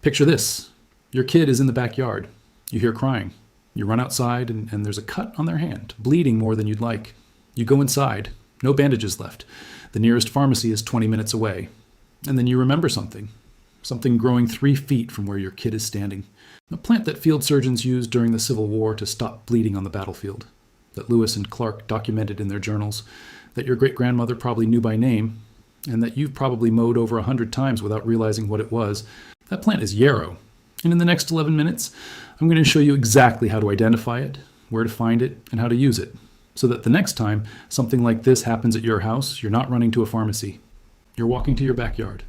Picture this. Your kid is in the backyard. You hear crying. You run outside and there's a cut on their hand, bleeding more than you'd like. You go inside. No bandages left. The nearest pharmacy is 20 minutes away. And then you remember something. Something growing 3 feet from where your kid is standing. A plant that field surgeons used during the Civil War to stop bleeding on the battlefield. That Lewis and Clark documented in their journals. That your great-grandmother probably knew by name. And that you've probably mowed over 100 times without realizing what it was. That plant is yarrow. And in the next 11 minutes, I'm going to show you exactly how to identify it, where to find it, and how to use it. So that the next time something like this happens at your house, you're not running to a pharmacy. You're walking to your backyard.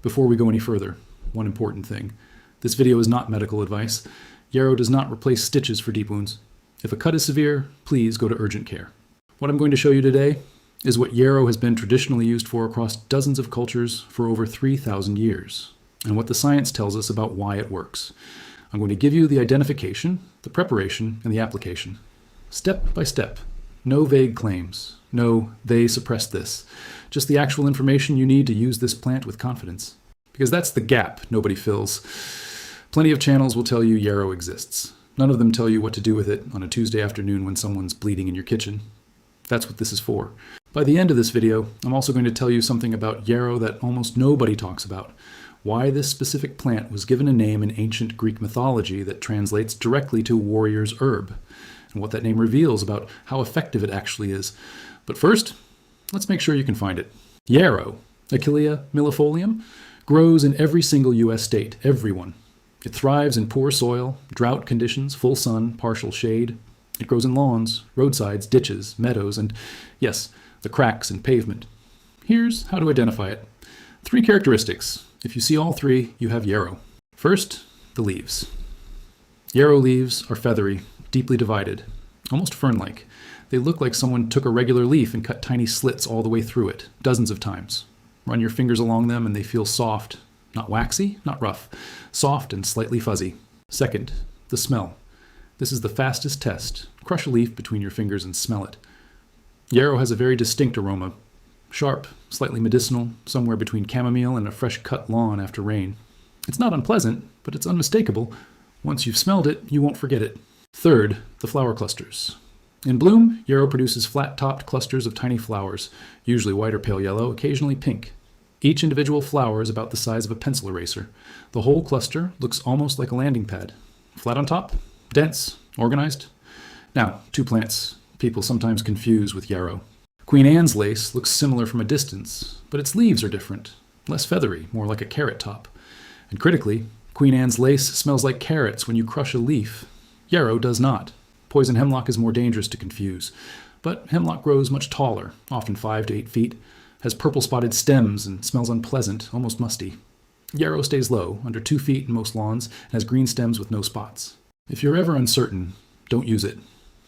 Before we go any further, one important thing. This video is not medical advice. Yarrow does not replace stitches for deep wounds. If a cut is severe, please go to urgent care. What I'm going to show you today is what yarrow has been traditionally used for across dozens of cultures for over 3,000 years, and what the science tells us about why it works. I'm going to give you the identification, the preparation, and the application. Step by step. No vague claims. No, they suppressed this. Just the actual information you need to use this plant with confidence. Because that's the gap nobody fills. Plenty of channels will tell you yarrow exists. None of them tell you what to do with it on a Tuesday afternoon when someone's bleeding in your kitchen. That's what this is for. By the end of this video, I'm also going to tell you something about yarrow that almost nobody talks about. Why this specific plant was given a name in ancient Greek mythology that translates directly to warrior's herb, and what that name reveals about how effective it actually is. But first, let's make sure you can find it. Yarrow, Achillea millefolium, grows in every single U.S. state, every one. It thrives in poor soil, drought conditions, full sun, partial shade. It grows in lawns, roadsides, ditches, meadows, and yes, the cracks in pavement. Here's how to identify it. 3 characteristics. If you see all 3, you have yarrow. First, the leaves. Yarrow leaves are feathery, deeply divided, almost fern-like. They look like someone took a regular leaf and cut tiny slits all the way through it, dozens of times. Run your fingers along them and they feel soft, not waxy, not rough, soft and slightly fuzzy. Second, the smell. This is the fastest test. Crush a leaf between your fingers and smell it. Yarrow has a very distinct aroma. Sharp, slightly medicinal, somewhere between chamomile and a fresh-cut lawn after rain. It's not unpleasant, but it's unmistakable. Once you've smelled it, you won't forget it. Third, the flower clusters. In bloom, yarrow produces flat-topped clusters of tiny flowers, usually white or pale yellow, occasionally pink. Each individual flower is about the size of a pencil eraser. The whole cluster looks almost like a landing pad. Flat on top, dense, organized. Now, 2 plants people sometimes confuse with yarrow. Queen Anne's lace looks similar from a distance, but its leaves are different, less feathery, more like a carrot top. And critically, Queen Anne's lace smells like carrots when you crush a leaf. Yarrow does not. Poison hemlock is more dangerous to confuse, but hemlock grows much taller, often 5 to 8 feet, has purple spotted stems and smells unpleasant, almost musty. Yarrow stays low, under 2 feet in most lawns, and has green stems with no spots. If you're ever uncertain, don't use it.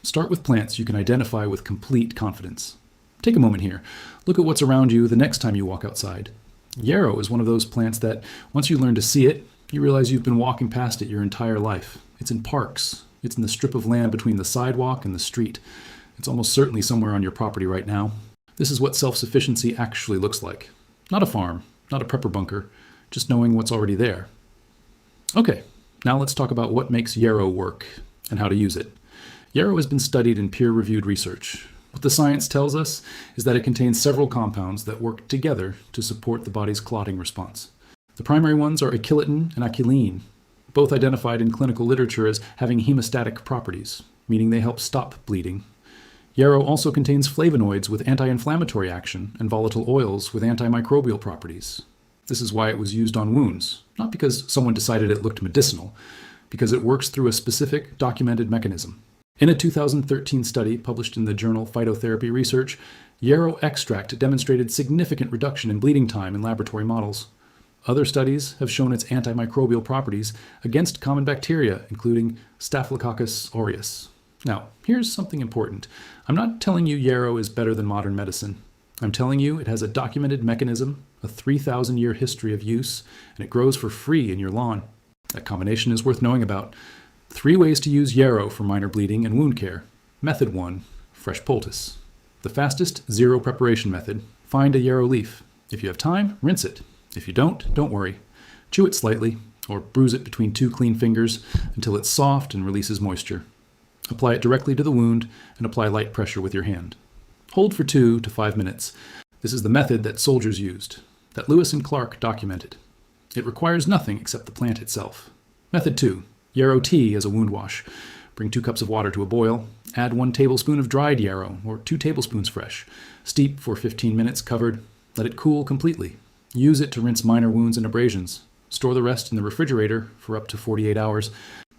Start with plants you can identify with complete confidence. Take a moment here. Look at what's around you the next time you walk outside. Yarrow is one of those plants that, once you learn to see it, you realize you've been walking past it your entire life. It's in parks. It's in the strip of land between the sidewalk and the street. It's almost certainly somewhere on your property right now. This is what self-sufficiency actually looks like. Not a farm, not a prepper bunker, just knowing what's already there. Okay, now let's talk about what makes yarrow work and how to use it. Yarrow has been studied in peer-reviewed research. What the science tells us is that it contains several compounds that work together to support the body's clotting response. The primary ones are achilletin and achillene, both identified in clinical literature as having hemostatic properties, meaning they help stop bleeding. Yarrow also contains flavonoids with anti-inflammatory action and volatile oils with antimicrobial properties. This is why it was used on wounds, not because someone decided it looked medicinal, because it works through a specific documented mechanism. In a 2013 study published in the journal Phytotherapy Research, yarrow extract demonstrated significant reduction in bleeding time in laboratory models. Other studies have shown its antimicrobial properties against common bacteria, including Staphylococcus aureus. Now, here's something important. I'm not telling you yarrow is better than modern medicine. I'm telling you it has a documented mechanism, a 3,000-year history of use, and it grows for free in your lawn. That combination is worth knowing about. 3 ways to use yarrow for minor bleeding and wound care. Method 1, fresh poultice. The fastest, zero preparation method. Find a yarrow leaf. If you have time, rinse it. If you don't worry. Chew it slightly, or bruise it between two clean fingers until it's soft and releases moisture. Apply it directly to the wound and apply light pressure with your hand. Hold for 2 to 5 minutes. This is the method that soldiers used, that Lewis and Clark documented. It requires nothing except the plant itself. Method 2. Yarrow tea as a wound wash. Bring 2 cups of water to a boil. Add 1 tablespoon of dried yarrow, or 2 tablespoons fresh. Steep for 15 minutes covered. Let it cool completely. Use it to rinse minor wounds and abrasions. Store the rest in the refrigerator for up to 48 hours.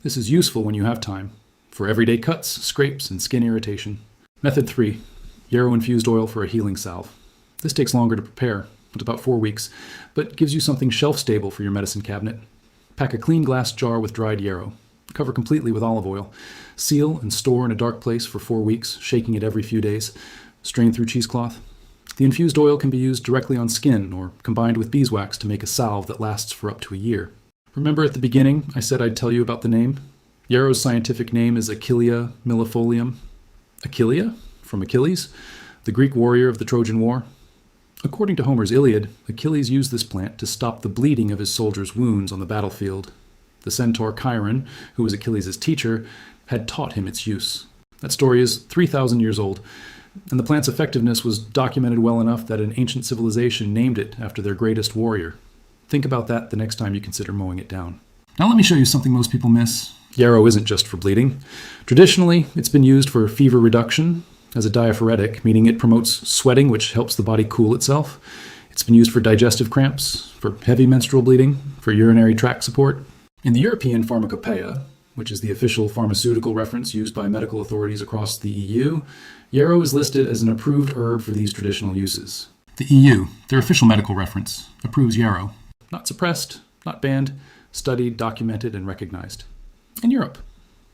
This is useful when you have time, for everyday cuts, scrapes, and skin irritation. Method 3. Yarrow infused oil for a healing salve. This takes longer to prepare. It's about 4 weeks, but gives you something shelf-stable for your medicine cabinet. Pack a clean glass jar with dried yarrow. Cover completely with olive oil. Seal and store in a dark place for 4 weeks, shaking it every few days. Strain through cheesecloth. The infused oil can be used directly on skin or combined with beeswax to make a salve that lasts for up to a year. Remember at the beginning I said I'd tell you about the name? Yarrow's scientific name is Achillea millefolium. Achillea? From Achilles, the Greek warrior of the Trojan War. According to Homer's Iliad, Achilles used this plant to stop the bleeding of his soldiers' wounds on the battlefield. The centaur Chiron, who was Achilles' teacher, had taught him its use. That story is 3,000 years old, and the plant's effectiveness was documented well enough that an ancient civilization named it after their greatest warrior. Think about that the next time you consider mowing it down. Now let me show you something most people miss. Yarrow isn't just for bleeding. Traditionally, it's been used for fever reduction as a diaphoretic, meaning it promotes sweating, which helps the body cool itself. It's been used for digestive cramps, for heavy menstrual bleeding, for urinary tract support. In the European Pharmacopoeia, which is the official pharmaceutical reference used by medical authorities across the EU, yarrow is listed as an approved herb for these traditional uses. The EU, their official medical reference, approves yarrow. Not suppressed, not banned, studied, documented, and recognized. In Europe.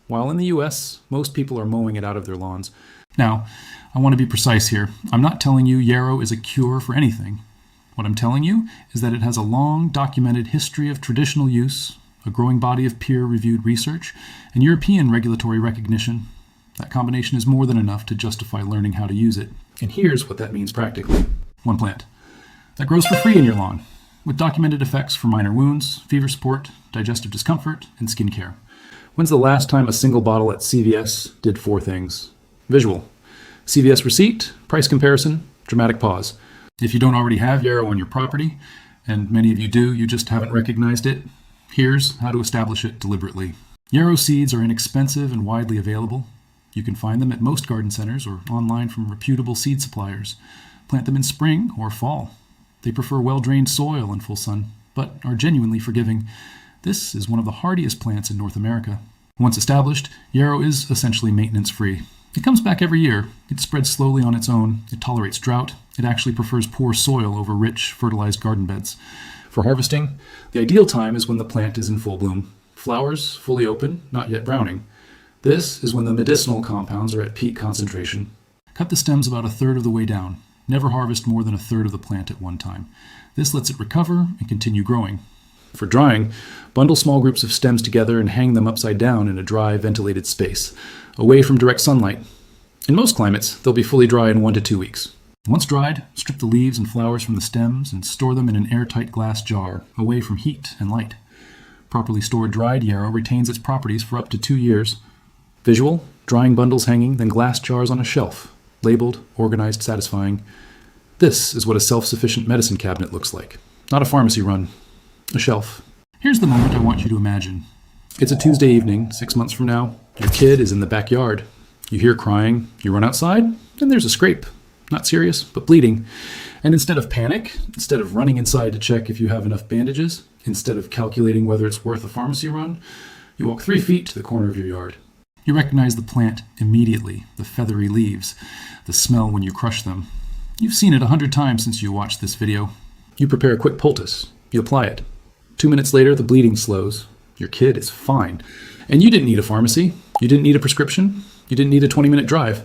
While in the US, most people are mowing it out of their lawns. Now, I want to be precise here. I'm not telling you yarrow is a cure for anything. What I'm telling you is that it has a long documented history of traditional use, a growing body of peer-reviewed research, and European regulatory recognition. That combination is more than enough to justify learning how to use it. And here's what that means practically. 1 plant. That grows for free in your lawn, with documented effects for minor wounds, fever support, digestive discomfort, and skin care. When's the last time a single bottle at CVS did 4 things? Visual. CVS receipt, price comparison, dramatic pause. If you don't already have yarrow on your property, and many of you do, you just haven't recognized it, here's how to establish it deliberately. Yarrow seeds are inexpensive and widely available. You can find them at most garden centers or online from reputable seed suppliers. Plant them in spring or fall. They prefer well-drained soil and full sun, but are genuinely forgiving. This is one of the hardiest plants in North America. Once established, yarrow is essentially maintenance-free. It comes back every year. It spreads slowly on its own. It tolerates drought. It actually prefers poor soil over rich, fertilized garden beds. For harvesting, the ideal time is when the plant is in full bloom. Flowers fully open, not yet browning. This is when the medicinal compounds are at peak concentration. Cut the stems about 1/3 of the way down. Never harvest more than 1/3 of the plant at one time. This lets it recover and continue growing. For drying, bundle small groups of stems together and hang them upside down in a dry, ventilated space, away from direct sunlight. In most climates, they'll be fully dry in 1 to 2 weeks. Once dried, strip the leaves and flowers from the stems and store them in an airtight glass jar, away from heat and light. Properly stored dried yarrow retains its properties for up to 2 years. Visual, drying bundles hanging, then glass jars on a shelf, labeled, organized, satisfying. This is what a self-sufficient medicine cabinet looks like. Not a pharmacy run. A shelf. Here's the moment I want you to imagine. It's a Tuesday evening, 6 months from now. Your kid is in the backyard. You hear crying. You run outside, and there's a scrape. Not serious, but bleeding. And instead of panic, instead of running inside to check if you have enough bandages, instead of calculating whether it's worth a pharmacy run, you walk 3 feet to the corner of your yard. You recognize the plant immediately, the feathery leaves, the smell when you crush them. You've seen it 100 times since you watched this video. You prepare a quick poultice. You apply it. 2 minutes later, the bleeding slows. Your kid is fine. And you didn't need a pharmacy. You didn't need a prescription. You didn't need a 20-minute drive.